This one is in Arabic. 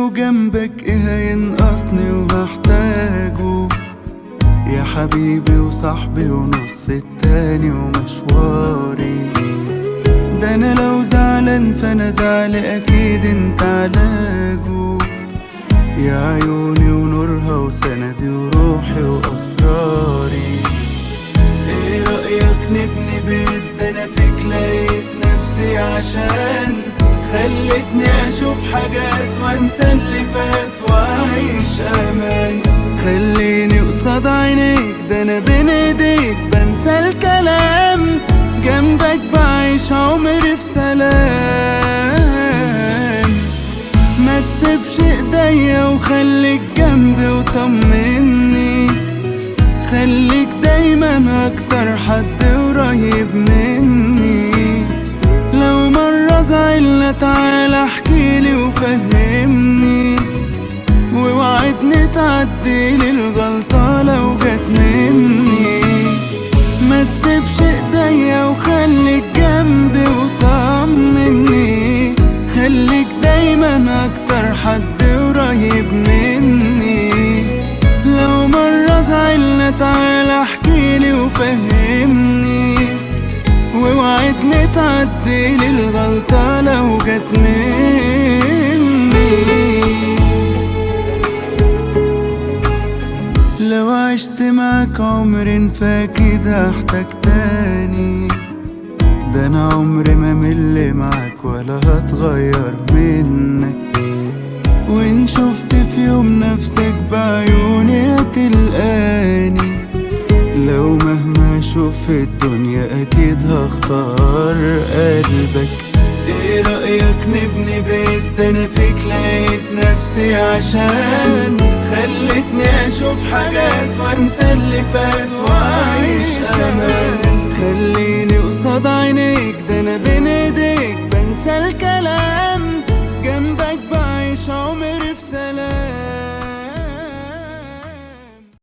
وجنبك ايه هينقصني وهحتاجه يا حبيبي وصاحبي ونص التاني ومشواري. ده انا لو زعلان فانا زعلي اكيد انت علاجه يا عيوني ونورها وسندي وروحي واسراري. ايه رأيك نبني بيت؟ ده انا فيك لقيت نفسي عشان خلتني اشوف حاجات وانسى اللي فات واعيش امان. خليني قصاد عينيك ده انا بين ايديك بنسى الكلام جنبك بعيش عمري في سلام. ما تسيبش ايديا وخليك جنبي وطمني خليك دايما اكتر حد قريب مني. لو مرة زعلنا تعالى احكيلي وفهمني ووعدني تعديلي الغلطة لو جت مني. ما تسيبش ايديا وخليك جنبي وطمني خليك دايما اكتر حد قريب مني. لو مرة زعلنا تعالى احكيلي وفهمني ووعدني تعديلي الغلطة لو جت مني. لو عشت معاك عمر فاكيد هحتاج تاني. ده انا عمري ما مل معاك ولا هتغير منك. وان شفت في يوم نفسك بعيوني هتلقاني. لو مهما اشوف في الدنيا اكيد هختار قلبك. ايه رأيك نبني بيت؟ ده انا فيك لقيت نفسي عشان خلتني اشوف حاجات وانسى اللي فات واعيش امان. خليني قصاد عينيك ده انا بين ايديك بنسى الكلام